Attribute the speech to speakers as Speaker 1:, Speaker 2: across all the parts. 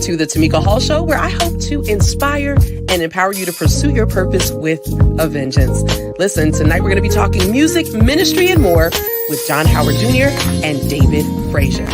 Speaker 1: to the TAMIKA Hall Show, where I hope to inspire and empower you to pursue your purpose with a vengeance. Listen, tonight we're going to be talking music, ministry, and more with John Howard Jr. and David Frazier.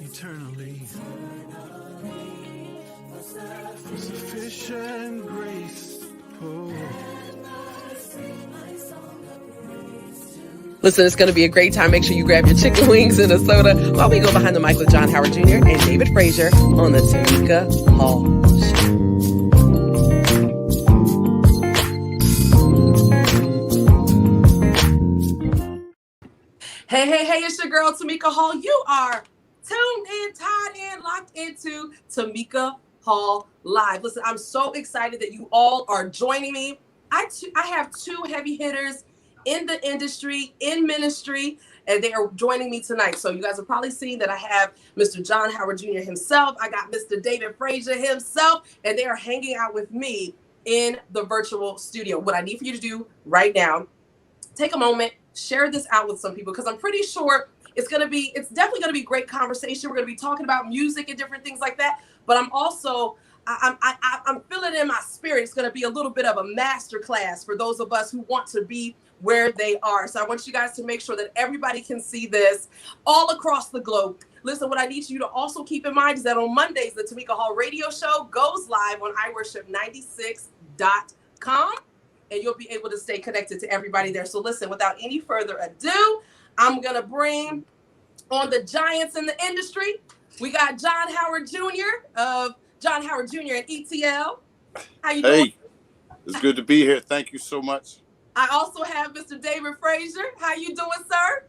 Speaker 2: Eternally, for sufficient grace.
Speaker 1: Listen, it's going to be a great time. Make sure you grab your chicken wings and a soda while we go behind the mic with John Howard Jr. and David Frazier on the TAMIKA Hall Show. Hey, it's your girl, TAMIKA Hall. You are tuned in, tied in, locked into TAMIKA Hall Live. Listen, I'm so excited that you all are joining me. I have two heavy hitters in the industry, in ministry, and they are joining me tonight. So you guys have probably seen that I have Mr. John Howard Jr. himself. I got Mr. David Frazier himself, and they are hanging out with me in the virtual studio. What I need for you to do right now, take a moment, share this out with some people, because I'm pretty sure it's definitely going to be great conversation. We're going to be talking about music and different things like that. But I'm also, I'm feeling in my spirit, it's going to be a little bit of a master class for those of us who want to be where they are. So I want you guys to make sure that everybody can see this all across the globe. Listen, what I need you to also keep in mind is that on Mondays, the TAMIKA Hall radio show goes live on iWorship96.com. And you'll be able to stay connected to everybody there. So listen, without any further ado, I'm going to bring on the giants in the industry. We got John Howard Jr. of John Howard Jr. and ETL. How you doing?
Speaker 3: Hey, it's good to be here. Thank you so much.
Speaker 1: I also have Mr. David Frazier. How you doing, sir?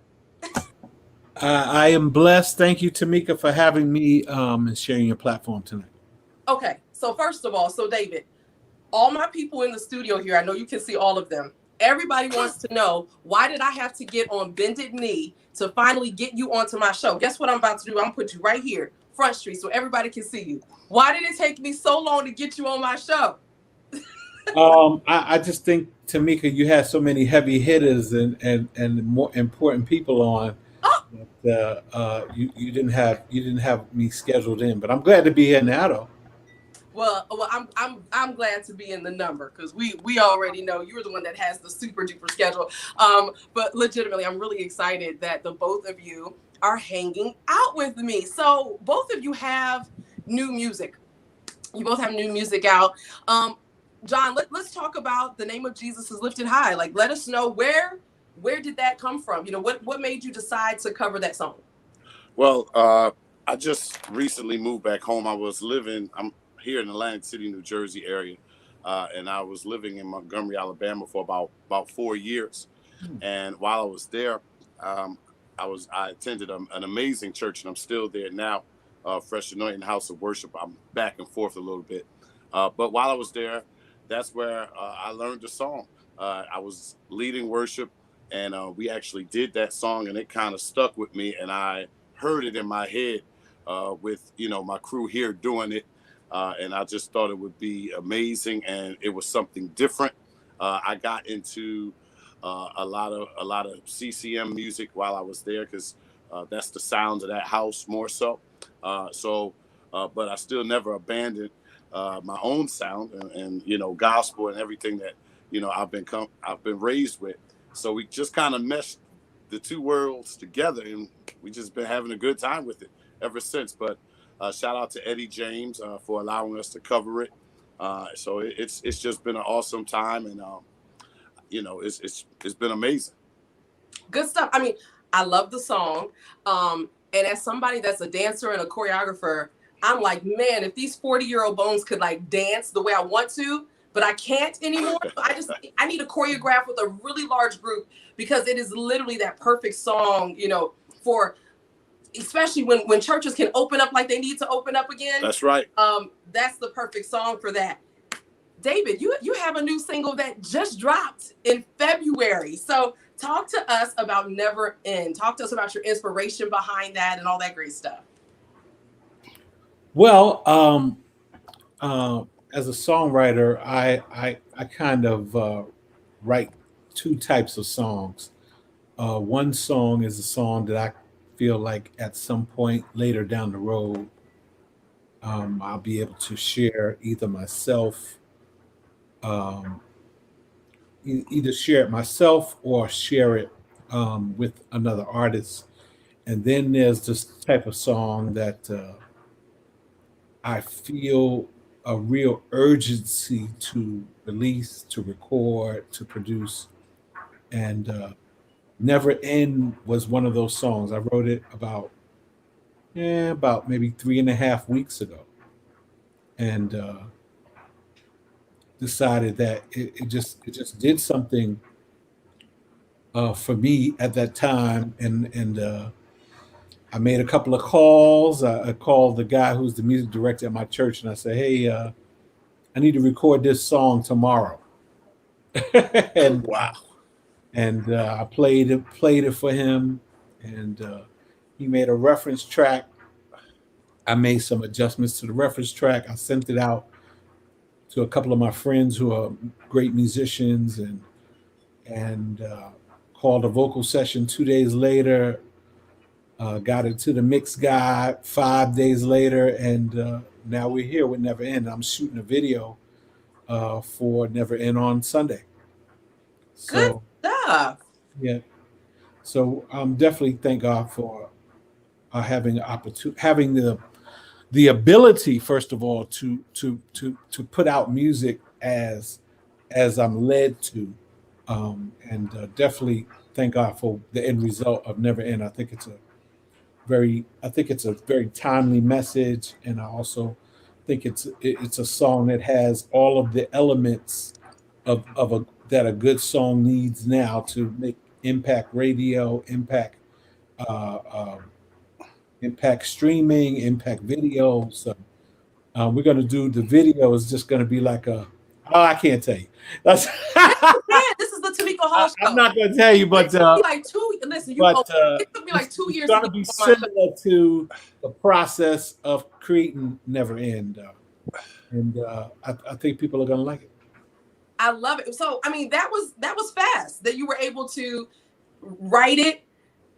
Speaker 2: I am blessed. Thank you, TAMIKA, for having me and sharing your platform tonight.
Speaker 1: Okay, so first of all, David, all my people in the studio here, I know you can see all of them. Everybody wants to know, why did I have to get on bended knee to finally get you onto my show? Guess what I'm about to do? I'm going to put you right here, Front Street, so everybody can see you. Why did it take me so long to get you on my show?
Speaker 2: I just think, TAMIKA, you had so many heavy hitters and more important people on. That, you didn't have me scheduled in, but I'm glad to be here now, though.
Speaker 1: Well, I'm glad to be in the number, because we already know you're the one that has the super duper schedule. But legitimately, I'm really excited that the both of you are hanging out with me. So both of you have new music. You both have new music out. John, let's talk about The Name of Jesus is Lifted High. Like, let us know where did that come from? You know, what made you decide to cover that song?
Speaker 3: Well, I just recently moved back home. I'm here in Atlantic City, New Jersey area, and I was living in Montgomery, Alabama for about 4 years. And while I was there, I attended an amazing church, and I'm still there now, Fresh Anointing House of Worship. I'm back and forth a little bit, but while I was there, that's where I learned the song. I was leading worship, and we actually did that song, and it kind of stuck with me, and I heard it in my head with my crew here doing it. And I just thought it would be amazing, and it was something different. I got into a lot of CCM music while I was there, because that's the sound of that house more so. But I still never abandoned my own sound and gospel and everything that I've been raised with. So we just kind of meshed the two worlds together, and we just been having a good time with it ever since. But shout out to Eddie James for allowing us to cover it. So it's just been an awesome time, and it's been amazing.
Speaker 1: Good stuff. I mean, I love the song. And as somebody that's a dancer and a choreographer, I'm like, man, if these 40-year-old bones could like dance the way I want to, but I can't anymore. I need to choreograph with a really large group, because it is literally that perfect song, for especially when churches can open up like they need to open up again.
Speaker 3: That's right.
Speaker 1: That's the perfect song for that. David, you have a new single that just dropped in February. So talk to us about Never End. Talk to us about your inspiration behind that and all that great stuff.
Speaker 2: Well, as a songwriter, I kind of write two types of songs. One song is a song that I feel like at some point later down the road, I'll be able to share either myself, um, either share it myself or share it with another artist. And then there's this type of song that I feel a real urgency to release, to record, to produce. And Never End was one of those songs. I wrote it about maybe 3.5 weeks ago, and decided that it just did something for me at that time, and I made a couple of calls. I called the guy who's the music director at my church, and I said, "Hey, I need to record this song tomorrow." and
Speaker 3: Wow.
Speaker 2: I played it for him, and he made a reference track. I made some adjustments to the reference track. I sent it out to a couple of my friends who are great musicians, and called a vocal session 2 days later. Got it to the mix guy 5 days later, and now we're here with Never End. I'm shooting a video for Never End on Sunday.
Speaker 1: Good
Speaker 2: So
Speaker 1: stuff.
Speaker 2: yeah, so definitely thank God for having having the ability, first of all, to put out music as I'm led to, and definitely thank God for the end result of Never End. I think it's a very timely message, and I also think it's a song that has all of the elements of that a good song needs now to make impact radio, uh, um, impact streaming, impact video. So we're going to do the video is just going to be like I can't tell you. That's
Speaker 1: Man, this is the Tamika Hall
Speaker 2: I'm
Speaker 1: Show.
Speaker 2: not going to tell you,
Speaker 1: It took me like two. Listen, it took me like 2 years to
Speaker 2: going to
Speaker 1: get
Speaker 2: be
Speaker 1: on my show.
Speaker 2: similar to the process of creating Never End, and I think people are going to like it.
Speaker 1: I love it. So, I mean, that was fast that you were able to write it,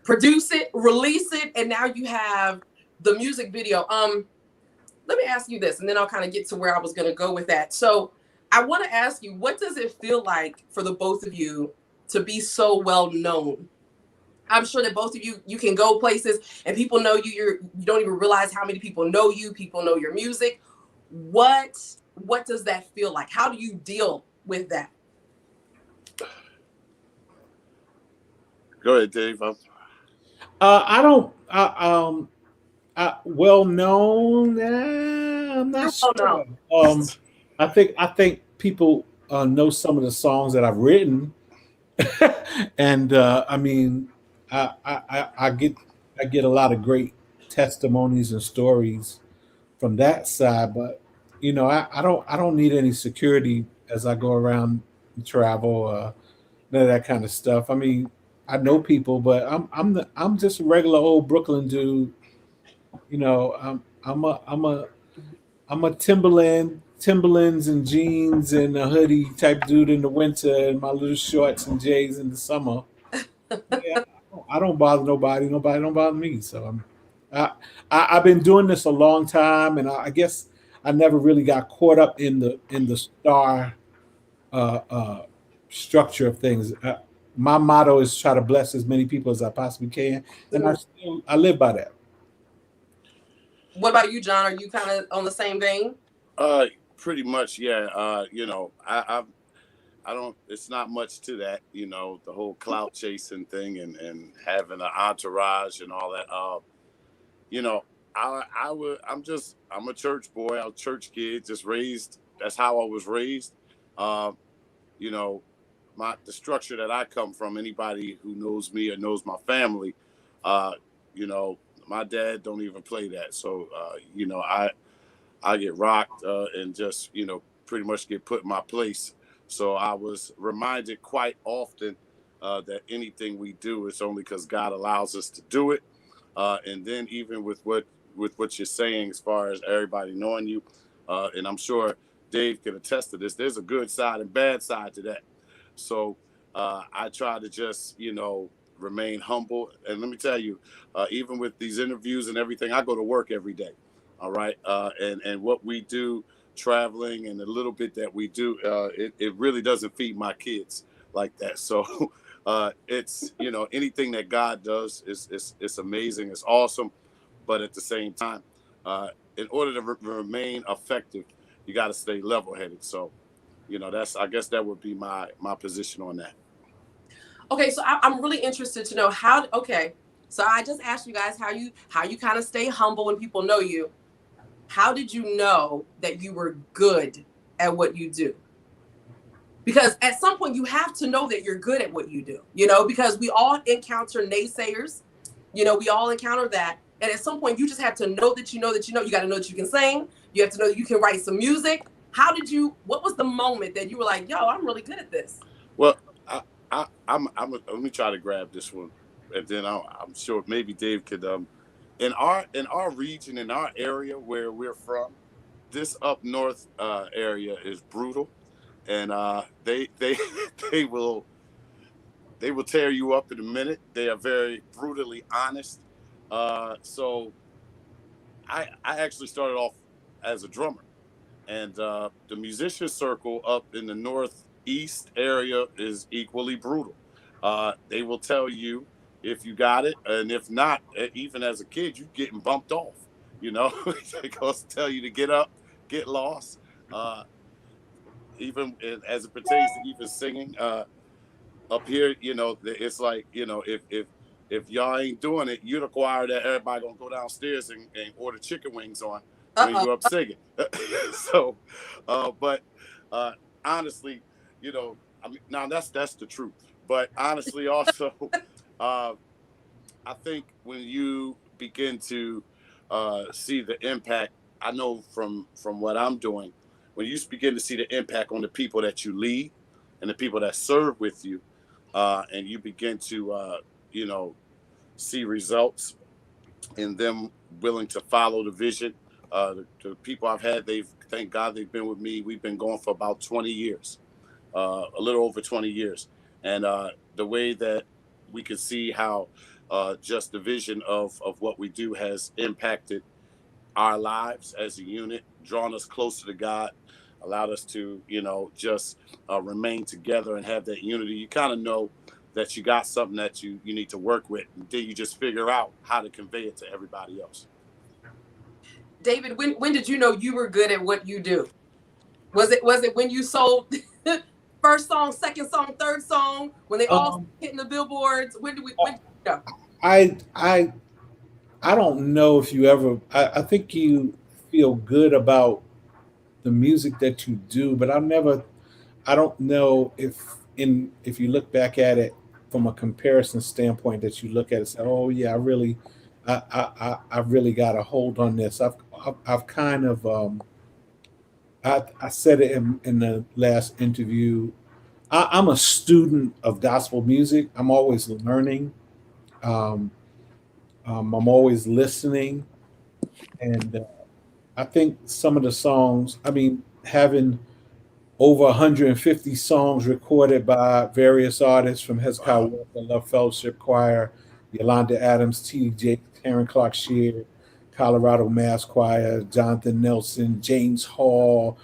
Speaker 1: produce it, release it, and now you have the music video. Let me ask you this, and then I'll kind of get to where I was going to go with that. So, I want to ask you, what does it feel like for the both of you to be so well known? I'm sure that both of you can go places and people know you. You don't even realize how many people know you. People know your music. What does that feel like? How do you deal with that?
Speaker 3: Go ahead, Dave.
Speaker 2: I don't. Well known. I'm not
Speaker 1: You're
Speaker 2: sure.
Speaker 1: well known.
Speaker 2: I think people know some of the songs that I've written, and I mean, I get a lot of great testimonies and stories from that side. But I don't need any security as I go around and travel. None of that kind of stuff. I mean, I know people, but I'm just a regular old Brooklyn dude. I'm a Timberlands and jeans and a hoodie type dude in the winter, and my little shorts and J's in the summer. Yeah, I don't bother nobody. Nobody don't bother me. So I've been doing this a long time, and I guess I never really got caught up in the star uh, uh, structure of things. My motto is try to bless as many people as I possibly can, and I live by that.
Speaker 1: What about you, John? Are you kind of on the same vein?
Speaker 3: Pretty much, yeah. I don't. It's not much to that, the whole clout chasing thing and having an entourage and all that. You know, I'm a church boy. I'm a church kid, just raised. That's how I was raised. Uh, you know, the structure that I come from. Anybody who knows me or knows my family, uh, you know, my dad don't even play that. So, you know, I get rocked and just, you know, pretty much get put in my place. So I was reminded quite often that anything we do is only because God allows us to do it. And then even with what you're saying, as far as everybody knowing you, and I'm sure Dave can attest to this, there's a good side and bad side to that. So I try to just, you know, remain humble. And let me tell you, even with these interviews and everything, I go to work every day. All right. And what we do traveling and the little bit that we do, it really doesn't feed my kids like that. So it's, you know, anything that God does is amazing. It's awesome. But at the same time, in order to remain effective, you got to stay level headed. So, you know, I guess that would be my position on that.
Speaker 1: Okay, so I'm really interested to know how. Okay, so I just asked you guys how you kind of stay humble when people know you. How did you know that you were good at what you do? Because at some point you have to know that you're good at what you do, you know, because we all encounter naysayers, you know, we all encounter that. And at some point you just have to know that you know, you got to know that you can sing. You have to know that you can write some music. What was the moment that you were like, yo, I'm really good at this?
Speaker 3: Well, let me try to grab this one. And then I'm sure maybe Dave could, in our region, in our area where we're from, this up north area is brutal. And they they will tear you up in a minute. They are very brutally honest. So I actually started off as a drummer, and the musician circle up in the northeast area is equally brutal. They will tell you if you got it, and if not, even as a kid, you're getting bumped off. You know, they go tell you to get up, get lost. Even as it pertains to even singing up here, you know, it's like, you know, if y'all ain't doing it, you're the choir that everybody gonna go downstairs and order chicken wings on when you up singing. So, but honestly, you know, I mean, now that's the truth. But honestly, also, I think when you begin to see the impact, I know from what I'm doing, when you begin to see the impact on the people that you lead and the people that serve with you, and you begin to, you know, see results in them willing to follow the vision. The people I've had, thank God they've been with me. We've been going for about 20 years, a little over 20 years. And the way that we can see how just the vision of what we do has impacted our lives as a unit, drawn us closer to God, allowed us to, you know, just remain together and have that unity. You kind of know that you got something that you need to work with, and then you just figure out how to convey it to everybody else.
Speaker 1: David, when did you know you were good at what you do? Was it when you sold first song, second song, third song, when they all hitting the billboards? When did you know?
Speaker 2: I don't know if you ever. I think you feel good about the music that you do, but I don't know if you look back at it from a comparison standpoint, that you look at it and say, oh yeah, I really got a hold on this. I've kind of I said it in the last interview. I'm a student of gospel music. I'm always learning. Um, I'm always listening, and I think some of the songs. I mean, having over 150 songs recorded by various artists from Hezekiah Walker, Love Fellowship Choir, Yolanda Adams, T.D. Jakes, Karen Clark Sheard, Colorado Mass Choir, Jonathan Nelson, James Hall.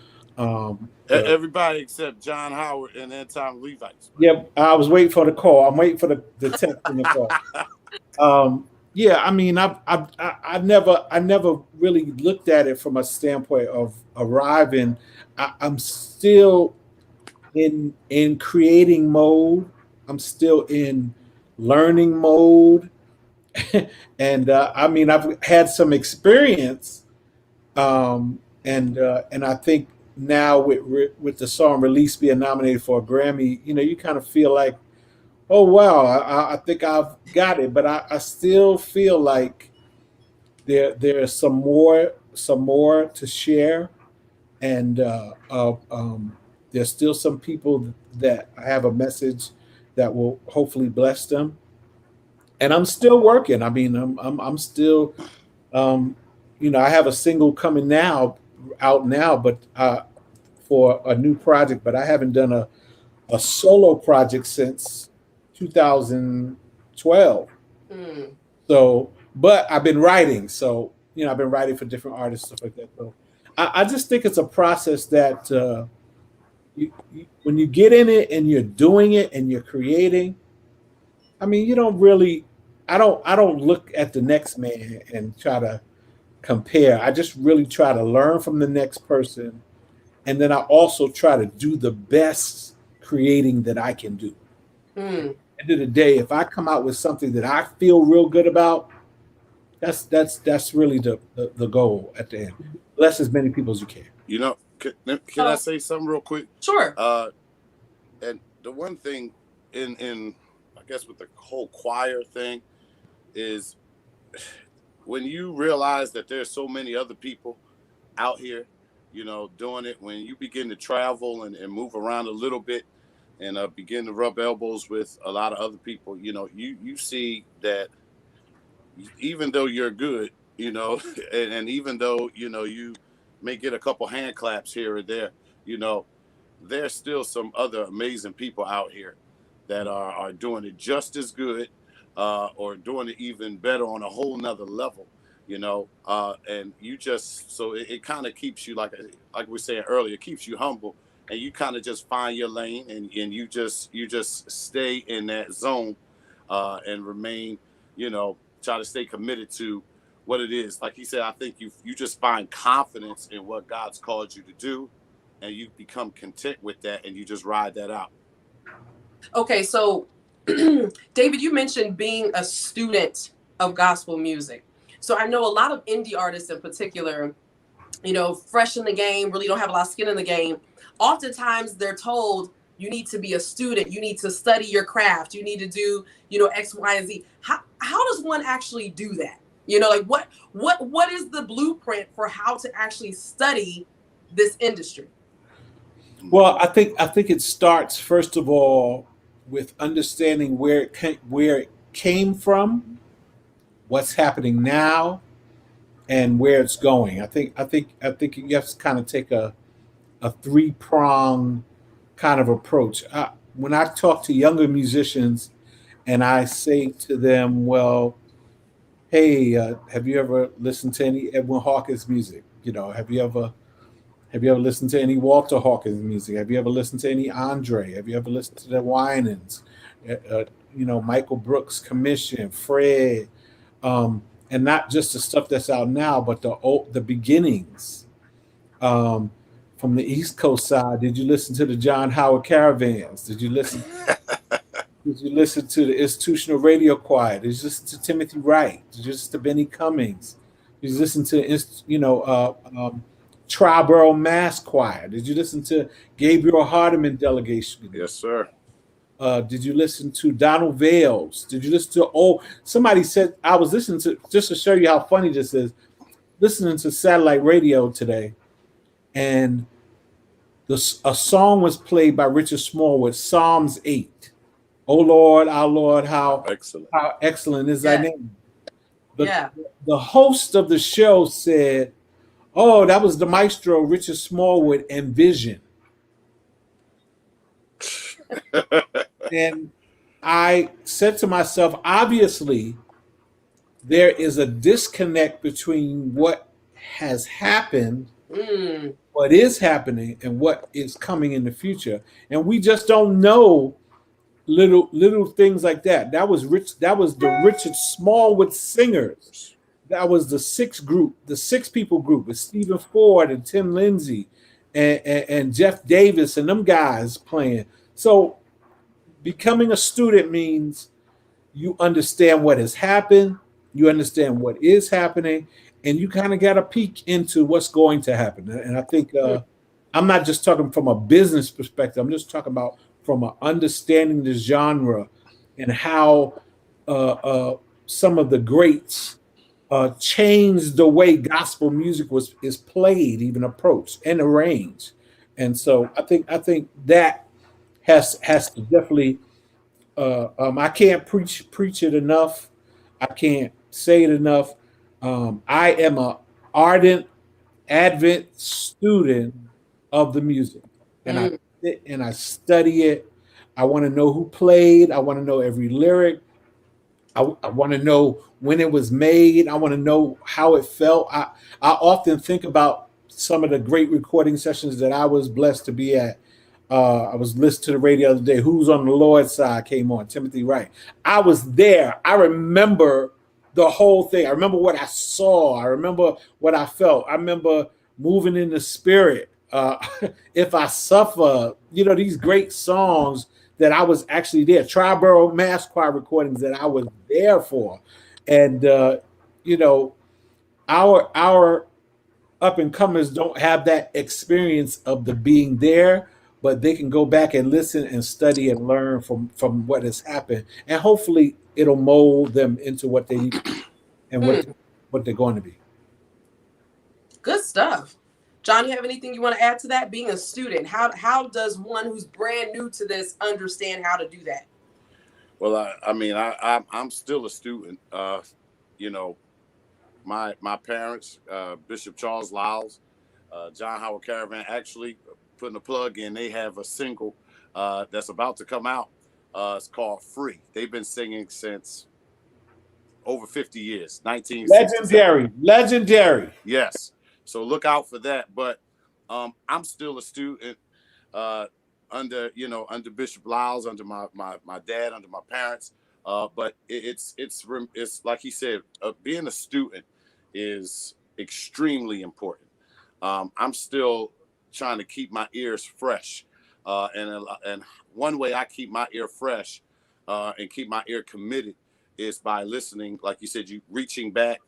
Speaker 3: Everybody except John Howard and Anton Levites.
Speaker 2: Yep, I was waiting for the call. I'm waiting for the text in the call. Yeah, I mean, I never really looked at it from a standpoint of arriving. I'm still in creating mode. I'm still in learning mode, and I mean, I've had some experience, and I think now with the song "Release" being nominated for a Grammy, you know, you kind of feel like, oh wow, I think I've got it, but I still feel like there's some more to share, and there's still some people that I have a message that will hopefully bless them. And I'm still working. I mean, I'm still, I have a single coming out now, but for a new project. But I haven't done a solo project since 2012.
Speaker 1: Mm.
Speaker 2: So, but I've been writing. So, I've been writing for different artists, stuff like that. So, I just think it's a process that when you get in it and you're doing it and you're creating, I mean, you don't really. I don't look at the next man and try to compare. I just really try to learn from the next person, and then I also try to do the best creating that I can do.
Speaker 1: Mm.
Speaker 2: End of the day, if I come out with something that I feel real good about, that's really the goal at the end. Bless as many people as you can.
Speaker 3: Can I say something real quick?
Speaker 1: Sure.
Speaker 3: And the one thing in I guess with the whole choir thing is when you realize that there's so many other people out here, doing it, when you begin to travel and move around a little bit and begin to rub elbows with a lot of other people, you see that even though you're good, and even though, you may get a couple hand claps here or there, there's still some other amazing people out here that are doing it just as good or doing it even better on a whole nother level, and you just, so it kind of keeps you, like we were saying earlier, it keeps you humble, and you kind of just find your lane, and you just stay in that zone and remain, try to stay committed to what it is. Like he said, I think you just find confidence in what God's called you to do, and you become content with that, and you just ride that out.
Speaker 1: Okay, so David, you mentioned being a student of gospel music. So I know a lot of indie artists in particular, fresh in the game, really don't have a lot of skin in the game. Oftentimes they're told you need to be a student, you need to study your craft, you need to do, X, Y, and Z. How does one actually do that? Like what is the blueprint for how to actually study this industry?
Speaker 2: Well, I think it starts first of all with understanding where it came from, what's happening now, and where it's going. I think you have to kind of take a three-prong kind of approach. When I talk to younger musicians and I say to them, well, hey, have you ever listened to any Edwin Hawkins music? Have you ever listened to any Walter Hawkins music? Have you ever listened to any Andre? Have you ever listened to the Winans? Michael Brooks Commission, Fred, and not just the stuff that's out now, but the beginnings. From the East Coast side, did you listen to the John Howard Caravans? Did you listen to the Institutional Radio Choir? Did you listen to Timothy Wright? Did you listen to Benny Cummings? Did you listen to Triborough Mass Choir? Did you listen to Gabriel Hardiman Delegation?
Speaker 3: Yes, sir.
Speaker 2: Did you listen to Donald Vales? Did you listen to somebody said, I was listening to, just to show you how funny this is, listening to satellite radio today, and a song was played by Richard Smallwood, Psalms 8. Oh Lord, our Lord, how excellent is thy name. The host of the show said, oh, that was the maestro Richard Smallwood and Vision. And I said to myself, obviously, there is a disconnect between what has happened, what is happening, and what is coming in the future. And we just don't know little things like that. That was the Richard Smallwood Singers. That was the six people group with Stephen Ford and Tim Lindsay and Jeff Davis and them guys playing. So becoming a student means you understand what has happened, you understand what is happening, and you kind of got a peek into what's going to happen. And I think I'm not just talking from a business perspective. I'm just talking about from a understanding the genre and how some of the greats changed the way gospel music is played, even approached and arranged. And so I think that has to definitely. I can't preach it enough. I can't say it enough. I am a ardent Advent student of the music, and I
Speaker 1: Mm,
Speaker 2: sit and I study it. I want to know who played. I want to know every lyric. I want to know when it was made. I want to know how it felt. I often think about some of the great recording sessions that I was blessed to be at. I was listening to the radio the other day. Who's on the Lord's Side came on, Timothy Wright. I was there. I remember the whole thing. I remember what I saw. I remember what I felt. I remember moving in the spirit. If I suffer, these great songs that I was actually there. Triborough Mass Choir recordings that I was there for, and you know, our up and comers don't have that experience of the being there, but they can go back and listen and study and learn from what has happened, and hopefully it'll mold them into what they need and
Speaker 1: mm.
Speaker 2: what they're going to be.
Speaker 1: Good stuff. John, you have anything you want to add to that? Being a student, how does one who's brand new to this understand how to do that?
Speaker 3: Well, I'm still a student. You know, my parents, Bishop Charles Lyles, John Howard Caravan, actually putting a plug in. They have a single that's about to come out. It's called "Free." They've been singing since over 50 years, 1967.
Speaker 2: Legendary.
Speaker 3: Yes. So look out for that. But I'm still a student uh, under Bishop Lyles, under my dad, under my parents. But it's like he said, being a student is extremely important. I'm still trying to keep my ears fresh. And one way I keep my ear fresh and keep my ear committed is by listening, like you said, you reaching back.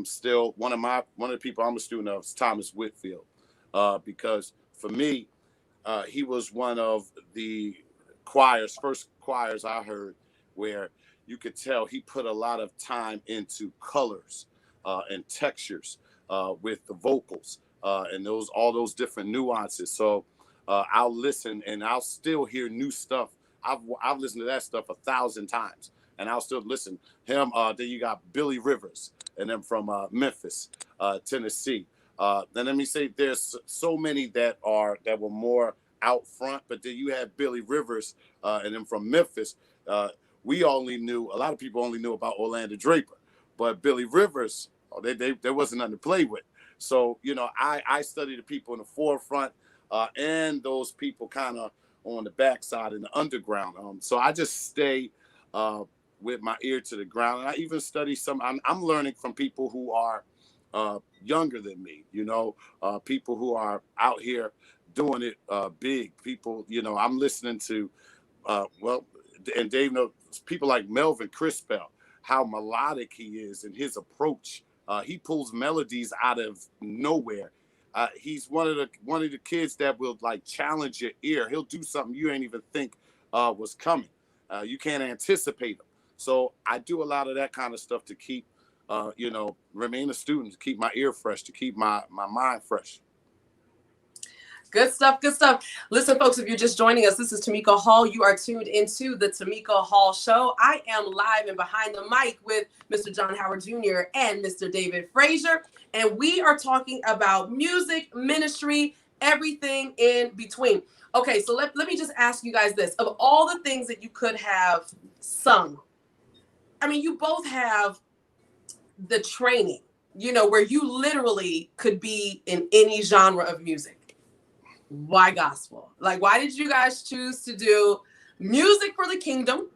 Speaker 3: Still, one of the people I'm a student of is Thomas Whitfield, because for me, he was one of the first choirs I heard, where you could tell he put a lot of time into colors and textures with the vocals and all those different nuances. So I'll listen and I'll still hear new stuff. I've listened to that stuff 1,000 times, and I'll still listen. Then you got Billy Rivers, and then from Memphis, Tennessee. Then let me say, there's so many that were more out front, but then you have Billy Rivers, and then from Memphis. A lot of people only knew about Orlando Draper, but Billy Rivers, there wasn't nothing to play with. So I study the people in the forefront and those people kind of on the backside in the underground. So I just stay with my ear to the ground, and I even study I'm learning from people who are younger than me. People who are out here doing it big. People, I'm listening to and Dave knows people like Melvin Crispell, how melodic he is in his approach. He pulls melodies out of nowhere. He's one of the kids that will like challenge your ear. He'll do something you ain't even think was coming. You can't anticipate him. So I do a lot of that kind of stuff to keep, remain a student, to keep my ear fresh, to keep my mind fresh.
Speaker 1: Good stuff. Good stuff. Listen, folks, if you're just joining us, this is TAMIKA Hall. You are tuned into the TAMIKA Hall Show. I am live and behind the mic with Mr. John Howard Jr. and Mr. David Frazier. And we are talking about music, ministry, everything in between. Okay, so let me just ask you guys this. Of all the things that you could have sung, I mean, you both have the training, where you literally could be in any genre of music. Why gospel? Like, why did you guys choose to do music for the kingdom?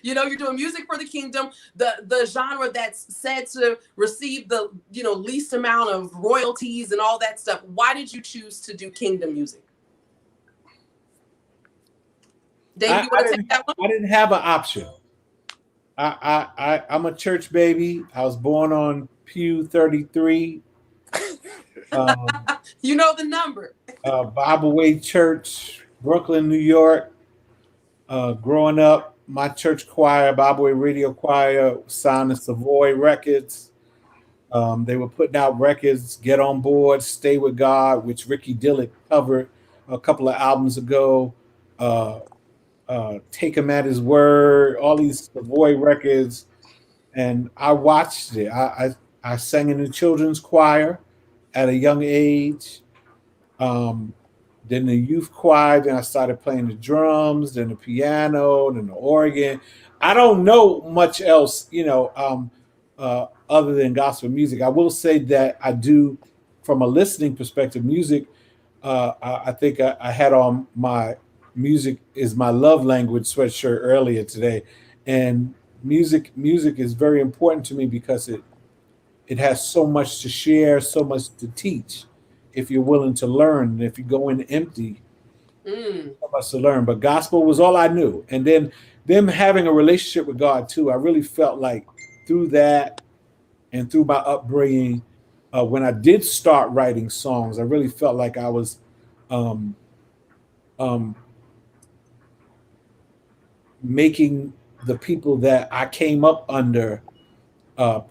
Speaker 1: You're doing music for the kingdom, the genre that's said to receive the least amount of royalties and all that stuff. Why did you choose to do kingdom music? Dave, you want to take that one?
Speaker 2: I didn't have an option. I'm a church baby. I was born on Pew 33.
Speaker 1: You know the number.
Speaker 2: Bible Way Church, Brooklyn, New York. Growing up, my church choir, Bible Radio Choir, signed to Savoy Records. They were putting out records, Get On Board, Stay With God, which Ricky Dillard covered a couple of albums ago. Uh, Take Him at His Word, all these Savoy records. And I watched it. I sang in the children's choir at a young age. Um, then the youth choir, then I started playing the drums, then the piano, then the organ. I don't know much else, other than gospel music. I will say that I do, from a listening perspective, music. I think I had on my music is my love language sweatshirt earlier today, and music is very important to me because it has so much to share, so much to teach. If you're willing to learn, and if you go in empty, so much to learn. But gospel was all I knew, and then them having a relationship with God too. I really felt like through that and through my upbringing, when I did start writing songs, I really felt like I was um, um, making the people that I came up under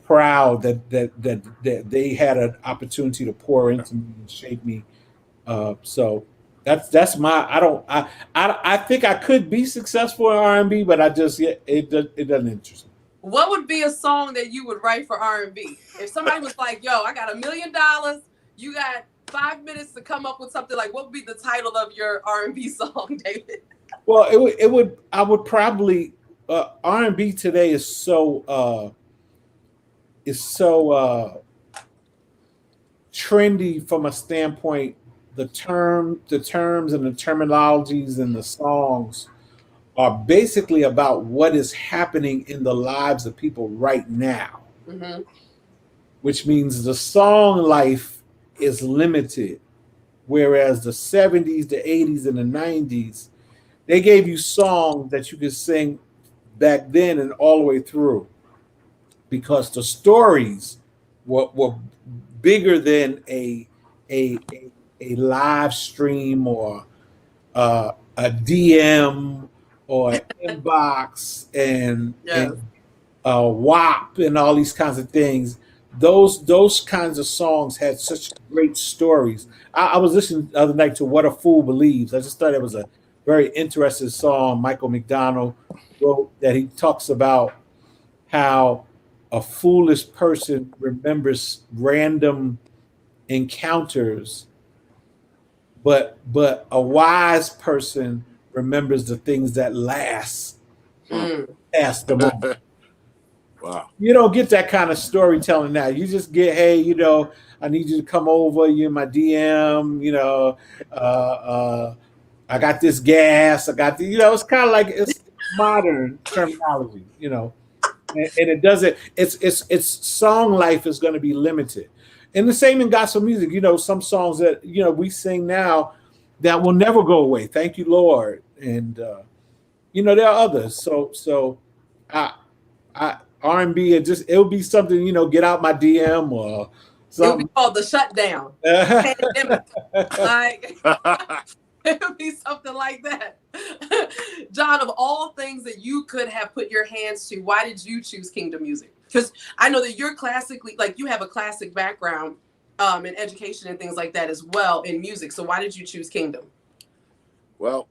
Speaker 2: proud that they had an opportunity to pour into me and shape me. So that's my I think I could be successful in R&B, but I just it doesn't interest me.
Speaker 1: What would be a song that you would write for R&B? If somebody was like, "Yo, I got $1 million, you got 5 minutes to come up with something," like, what would be the title of your R&B song, David?
Speaker 2: Well, it would I would probably R&B today is so trendy from a standpoint. The terms and the terminologies and the songs are basically about what is happening in the lives of people right now,
Speaker 1: Mm-hmm.
Speaker 2: which means the song life is limited. Whereas the 70s, the 80s, and the 90s, they gave you songs that you could sing back then and all the way through because the stories were bigger than a, a live stream or a DM or inbox
Speaker 1: Yes.
Speaker 2: and WAP and all these kinds of things. Those kinds of songs had such great stories. I was listening the other night to "What a Fool Believes." I just thought it was a very interesting song. Michael McDonald wrote that he talks about how a foolish person remembers random encounters, but a wise person remembers the things that last past the moment.
Speaker 3: Wow.
Speaker 2: You don't get that kind of storytelling now. You just get, hey, I need you to come over. You in my DM. I got this gas. I got the. It's kind of like it's modern terminology. And it doesn't. It's song life is going to be limited, and the same in gospel music. Some songs that we sing now that will never go away. Thank you, Lord, and there are others. So I R&B, it'll be something, get out my DM or
Speaker 1: It would be
Speaker 2: something.
Speaker 1: called The Shutdown. Pandemic. Like, it would be something like that. John, of all things that you could have put your hands to, why did you choose Kingdom Music? Because I know that you're classically, like, you have a classic background in education and things like that as well in music. So why did you choose Kingdom?
Speaker 3: Well,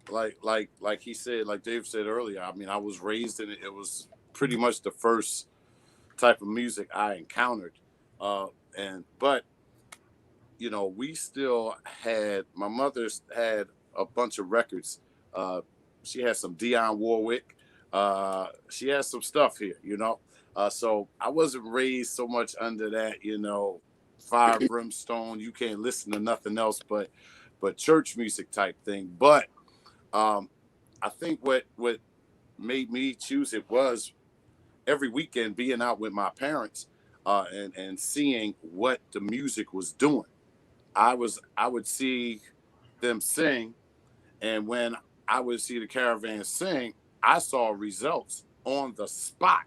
Speaker 3: like he said, like Dave said earlier, I mean, I was raised in it. It was pretty much the first type of music I encountered. But we still had, my mother's had a bunch of records. She had some Dionne Warwick. She has some stuff here, so I wasn't raised so much under that, fire brimstone. You can't listen to nothing else but church music type thing. But I think what made me choose it was every weekend being out with my parents and seeing what the music was doing. I would see them sing, and when I would see the caravan sing, I saw results on the spot.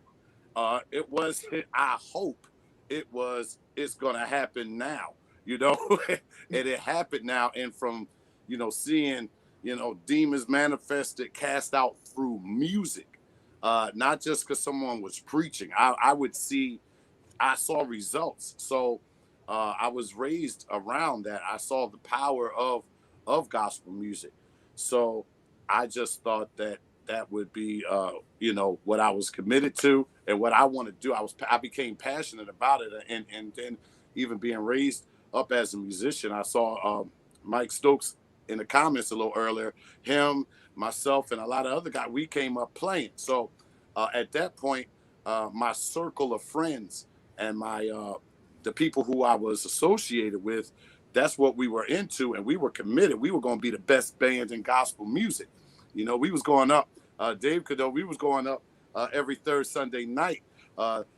Speaker 3: It was I hope it's gonna happen now, and it happened now. And from seeing demons manifested, cast out through music, not just because someone was preaching. I saw results. So I was raised around that. I saw the power of gospel music. So I just thought that would be, what I was committed to and what I want to do. I became passionate about it, and then even being raised up as a musician, I saw Mike Stokes in the comments a little earlier. Him, myself, and a lot of other guys, we came up playing. So at that point, my circle of friends and the people who I was associated with, that's what we were into, and we were committed. We were going to be the best band in gospel music. We was going up. Dave Cadeau, we was going up every third Sunday night,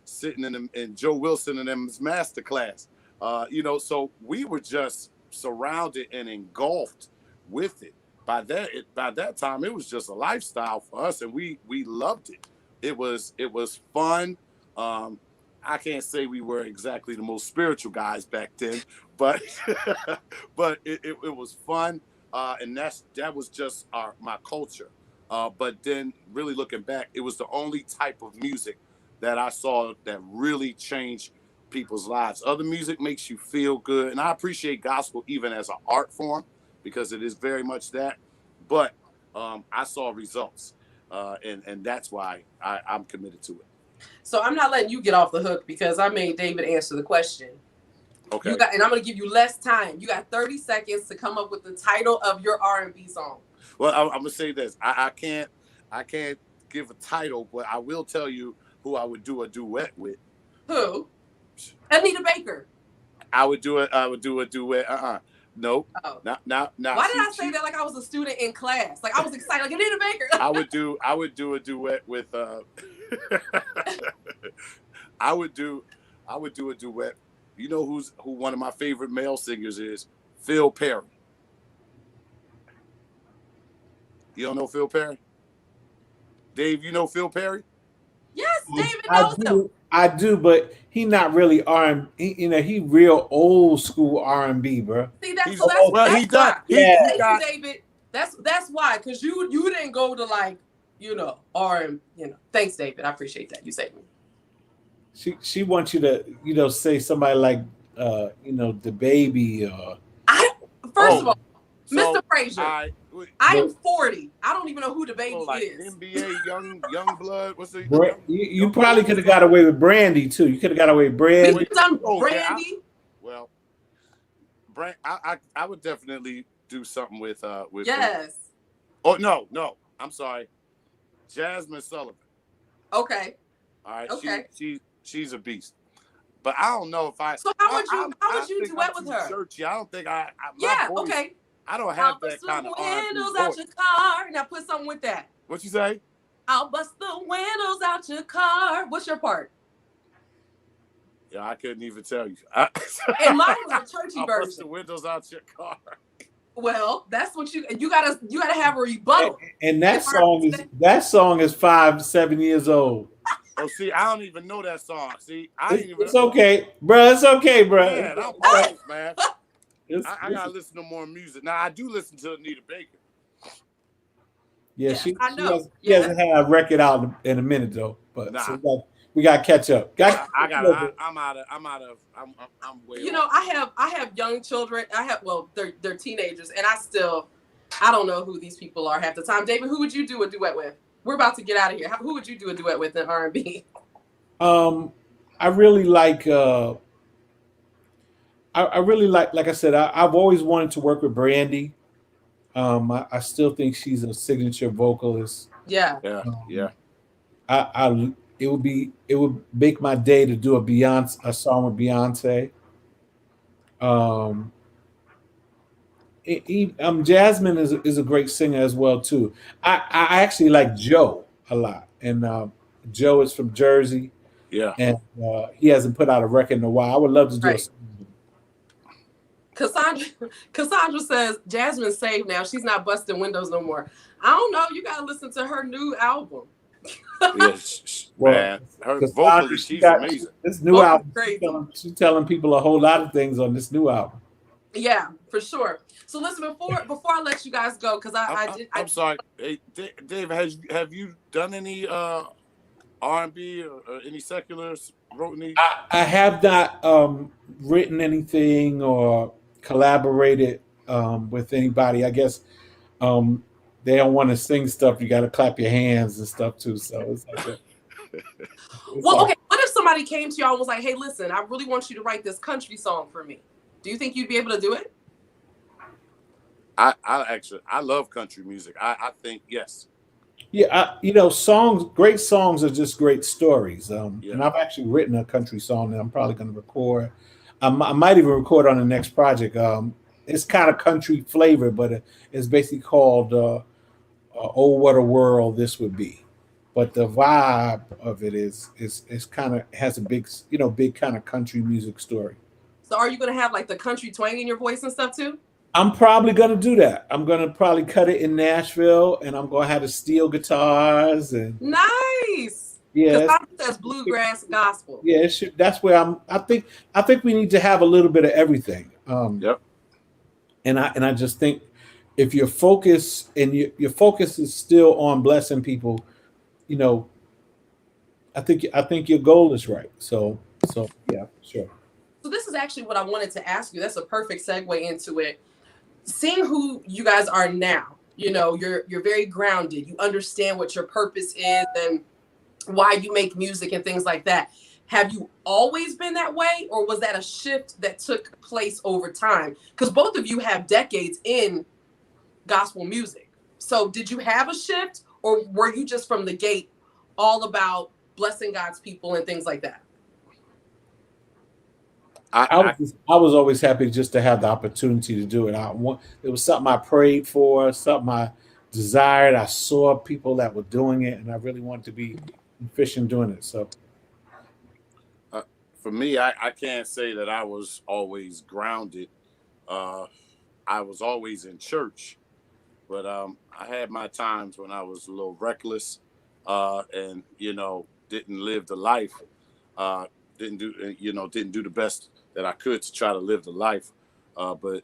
Speaker 3: sitting in Joe Wilson and them's master class. So we were just surrounded and engulfed with it. By that time, it was just a lifestyle for us, and we loved it. It was fun. I can't say we were exactly the most spiritual guys back then, but but it was fun, and that was just my culture. But then, really looking back, it was the only type of music that I saw that really changed people's lives. Other music makes you feel good, and I appreciate gospel even as an art form because it is very much that. But I saw results, and that's why I'm committed to it.
Speaker 1: So I'm not letting you get off the hook because I made David answer the question.
Speaker 3: Okay.
Speaker 1: And I'm going to give you less time. You got 30 seconds to come up with the title of your R&B song.
Speaker 3: Well, I'm gonna say this. I can't give a title, but I will tell you who I would do a duet with.
Speaker 1: Who? Anita Baker.
Speaker 3: I would do a duet. Nope.
Speaker 1: Oh.
Speaker 3: Not.
Speaker 1: Why did I say that like I was a student in class? Like I was excited, like Anita Baker.
Speaker 3: I would do a duet with. I would do a duet. You know who one of my favorite male singers is? Phil Perry. You don't know Phil Perry? Dave, you know Phil Perry?
Speaker 1: Yes, David knows him.
Speaker 2: I do, but he not really R&B. He real old school R&B, bro.
Speaker 1: See, that's David. That's why, because you didn't go to like, Thanks, David. I appreciate that. You saved me.
Speaker 2: She wants you to, say somebody like, the baby.
Speaker 1: First of all, Mr. Frazier. I am 40. I don't even know who the baby is.
Speaker 3: NBA young blood. What's the?
Speaker 2: You probably could have got away with Brandy too. You could have got away with Brandy.
Speaker 1: We've done Brandy.
Speaker 3: Well, I would definitely do something with.
Speaker 1: Yes.
Speaker 3: Oh no! I'm sorry, Jasmine Sullivan.
Speaker 1: Okay.
Speaker 3: All right.
Speaker 1: Okay.
Speaker 3: She's a beast. But I don't know if I.
Speaker 1: So how would you duet with her?
Speaker 3: Churchy. I don't think I.
Speaker 1: Yeah.
Speaker 3: Voice,
Speaker 1: okay.
Speaker 3: I don't have that kind of
Speaker 1: windows out your car. Now put something with that.
Speaker 3: What you say?
Speaker 1: I'll bust the windows out your car. What's your part?
Speaker 3: Yeah, I couldn't even tell you.
Speaker 1: And mine was a churchy
Speaker 3: I'll
Speaker 1: version.
Speaker 3: bust the windows out your car.
Speaker 1: Well, that's what you gotta have a rebuttal.
Speaker 2: And that song is 5-7 years old.
Speaker 3: Oh, see, I don't even know that song. See,
Speaker 2: It's okay, bro. It's okay, bro.
Speaker 3: Man, I'm close, man. I gotta listen to more music. Now I do listen to Anita Baker.
Speaker 2: Yeah,
Speaker 1: I know.
Speaker 2: She hasn't had a record out in a minute though. But we got to catch up.
Speaker 3: I'm way off.
Speaker 1: I have young children. They're teenagers, and I don't know who these people are half the time. David, who would you do a duet with? We're about to get out of here. Who would you do a duet with in R&B?
Speaker 2: I really like. I really like I said, I've always wanted to work with Brandy. I still think she's a signature vocalist.
Speaker 1: Yeah.
Speaker 2: It would make my day to do a song with Beyonce. Jasmine is a great singer as well too. I actually like Joe a lot, and Joe is from Jersey.
Speaker 3: Yeah,
Speaker 2: and he hasn't put out a record in a while. I would love to do it.
Speaker 1: Cassandra says Jasmine's saved now. She's not busting windows no more. I don't know. You gotta listen to her new album.
Speaker 3: Yes, man. Her vocally, she's amazing.
Speaker 2: This new album, she's telling people a whole lot of things on this new album.
Speaker 1: Yeah, for sure. So listen, before I let you guys go, because
Speaker 3: I'm sorry. Hey, Dave, have you done any R&B or any seculars? Wrote any?
Speaker 2: I have not written anything or collaborated with anybody. I guess they don't want to sing stuff. You got to clap your hands and stuff too. So it's like it's
Speaker 1: Well,
Speaker 2: all.
Speaker 1: okay. What if somebody came to y'all and was like, "Hey, listen, I really want you to write this country song for me." Do you think you'd be able to do it?
Speaker 3: I love country music. I think yes.
Speaker 2: Yeah, songs. Great songs are just great stories.
Speaker 3: Yeah.
Speaker 2: And I've actually written a country song that I'm probably going to record. I might even record on the next project. It's kind of country flavor, but it's basically called "Oh What a World This Would Be." But the vibe of it is kind of has a big big kind of country music story.
Speaker 1: So are you gonna have like the country twang in your voice and stuff too?
Speaker 2: I'm probably going to do that. I'm going to probably cut it in Nashville, and I'm going to have the steel guitars and
Speaker 1: Nice.
Speaker 2: yeah,
Speaker 1: Because that's bluegrass gospel.
Speaker 2: yeah. It should, that's where I think we need to have a little bit of everything.
Speaker 3: Yep.
Speaker 2: And I just think if your focus your focus is still on blessing people, you know, I think your goal is right. So yeah, sure.
Speaker 1: So this is actually what I wanted to ask you. That's a perfect segue into it. Seeing who you guys are now, you're very grounded. You understand what your purpose is and why you make music and things like that. Have you always been that way, or was that a shift that took place over time? Because both of you have decades in gospel music. So did you have a shift, or were you just from the gate all about blessing God's people and things like that?
Speaker 2: I was always happy just to have the opportunity to do it. It was something I prayed for, something I desired. I saw people that were doing it, and I really wanted to be efficient doing it. So,
Speaker 3: for me, I can't say that I was always grounded. I was always in church, but I had my times when I was a little reckless, and didn't live the life. Didn't do the best that I could to try to live the life. But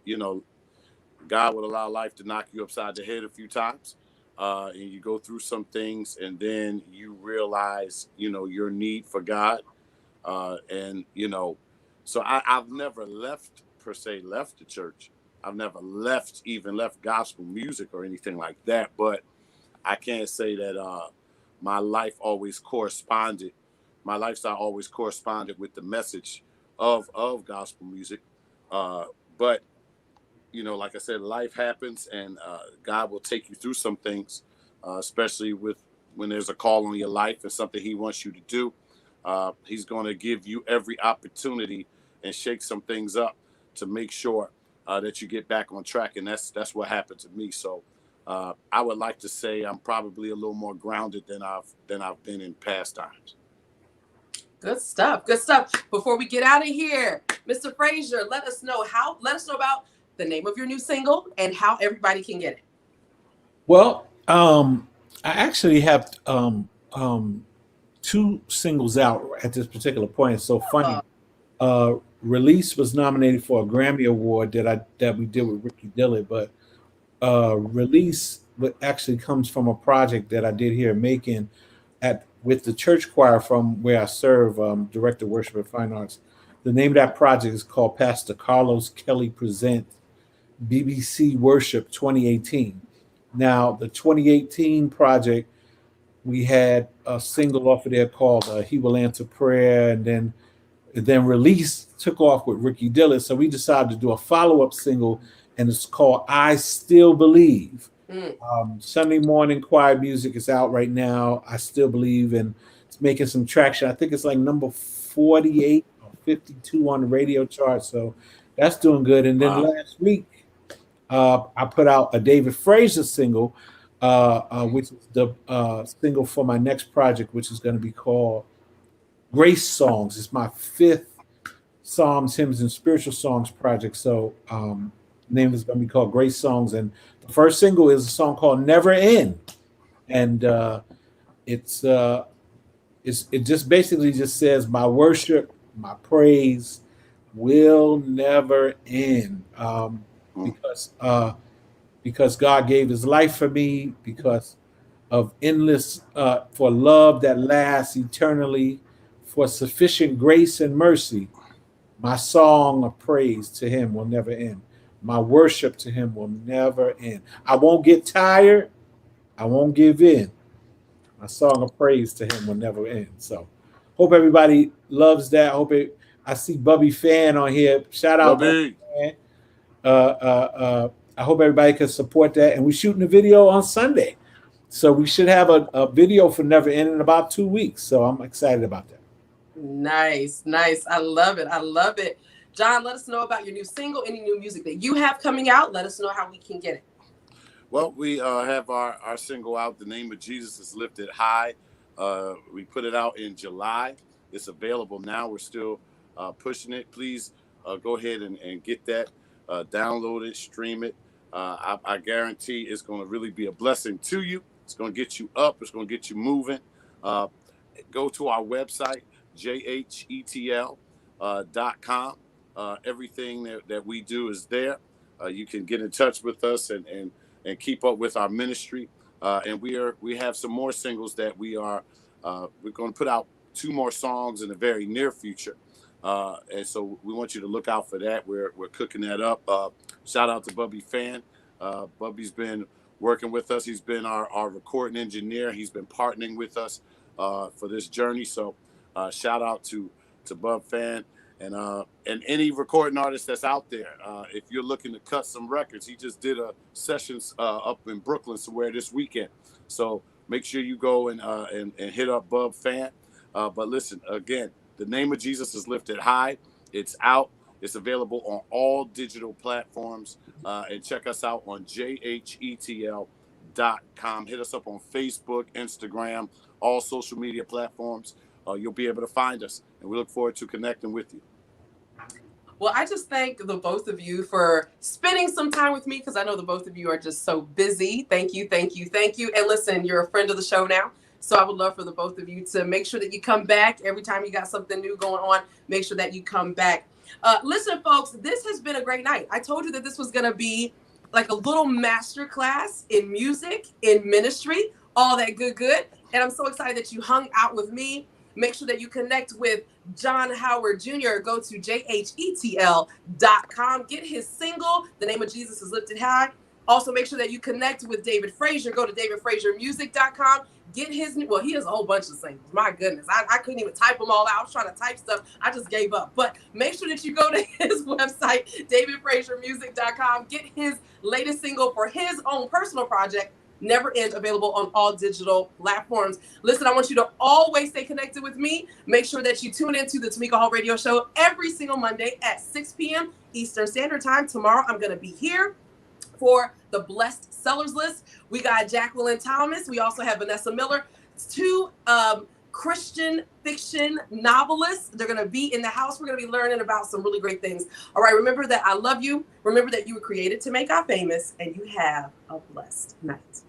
Speaker 3: God would allow life to knock you upside the head a few times. And you go through some things, and then you realize, your need for God. So I've never left the church. I've never left gospel music or anything like that. But I can't say that my life always corresponded. My lifestyle always corresponded with the message of gospel music. But like I said, life happens, and God will take you through some things, especially when there's a call on your life and something he wants you to do. He's going to give you every opportunity and shake some things up to make sure that you get back on track. And that's what happened to me. So I would like to say I'm probably a little more grounded than I've been in past times.
Speaker 1: Good stuff. Good stuff. Before we get out of here, Mr. Frazier, let us know about the name of your new single and how everybody can get it.
Speaker 2: Well, I actually have two singles out at this particular point. It's so funny. Release was nominated for a Grammy Award that we did with Ricky Dillard, but Release actually comes from a project that I did here in Macon with the church choir from where I serve, Director of Worship and Fine Arts. The name of that project is called Pastor Carlos Kelly Presents BBC Worship 2018. Now, the 2018 project, we had a single off of there called He Will Answer Prayer, and then Release took off with Ricky Dillard. So we decided to do a follow-up single, and it's called I Still Believe. Sunday morning choir music is out right now. I Still Believe, and it's making some traction. I think it's like number 48 or 52 on the radio chart. So that's doing good. And then last week, I put out a David Frazier single, which is the single for my next project, which is going to be called Grace Songs. It's my 5th Psalms, Hymns, and Spiritual Songs project. So the name is going to be called Grace Songs. And the first single is a song called Never End. And it just basically just says my worship, my praise, will never end. Because because God gave His life for me, because of endless for love that lasts eternally, for sufficient grace and mercy. My song of praise to Him will never end. My worship to Him will never end. I won't get tired. I won't give in. My song of praise to Him will never end. So, hope everybody loves that. I see Bubby Fan on here. Shout out, Bubby Fan. I hope everybody can support that. And we're shooting a video on Sunday, so we should have a video for Never End in about 2 weeks. So I'm excited about that.
Speaker 1: Nice. I love it. John, let us know about your new single, any new music that you have coming out. Let us know how we can get it.
Speaker 3: Well, we have our single out. The Name of Jesus is Lifted High. We put it out in July. It's available now. We're still pushing it. Please go ahead and get that. Download it, stream it. I guarantee it's going to really be a blessing to you. It's going to get you up. It's going to get you moving. Go to our website, jhetl.com. Everything that we do is there. You can get in touch with us and keep up with our ministry. And we have some more singles that we're going to put out 2 more songs in the very near future. And so we want you to look out for that. We're cooking that up. Shout out to Bubby Fan. Bubby's been working with us. He's been our recording engineer. He's been partnering with us for this journey. So shout out to Bub Fan and any recording artist that's out there. If you're looking to cut some records, he just did a sessions up in Brooklyn somewhere this weekend. So make sure you go and hit up Bub Fan. But listen, again, The Name of Jesus is Lifted High. It's out. It's available on all digital platforms. And check us out on jhetl.com. Hit us up on Facebook, Instagram, all social media platforms. You'll be able to find us. And we look forward to connecting with you.
Speaker 1: Well, I just thank the both of you for spending some time with me, because I know the both of you are just so busy. Thank you. And listen, you're a friend of the show now. So I would love for the both of you to make sure that you come back every time you got something new going on. Make sure that you come back. Listen, folks, this has been a great night. I told you that this was going to be like a little master class in music, in ministry, all that good. And I'm so excited that you hung out with me. Make sure that you connect with John Howard Jr. Go to jhetl.com. Get his single, The Name of Jesus is Lifted High. Also, make sure that you connect with David Frazier. Go to davidfraziermusic.com. Get his new, well, he has a whole bunch of singles. My goodness. I couldn't even type them all out. I was trying to type stuff. I just gave up. But make sure that you go to his website, davidfraziermusic.com. Get his latest single for his own personal project, Never End, available on all digital platforms. Listen, I want you to always stay connected with me. Make sure that you tune into the Tamika Hall Radio Show every single Monday at 6 p.m. Eastern Standard Time. Tomorrow, I'm going to be here for the Blessed Sellers List. We got Jacqueline Thomas. We also have Vanessa Miller. 2 Christian fiction novelists. They're going to be in the house. We're going to be learning about some really great things. All right, remember that I love you. Remember that you were created to make God famous, and you have a blessed night.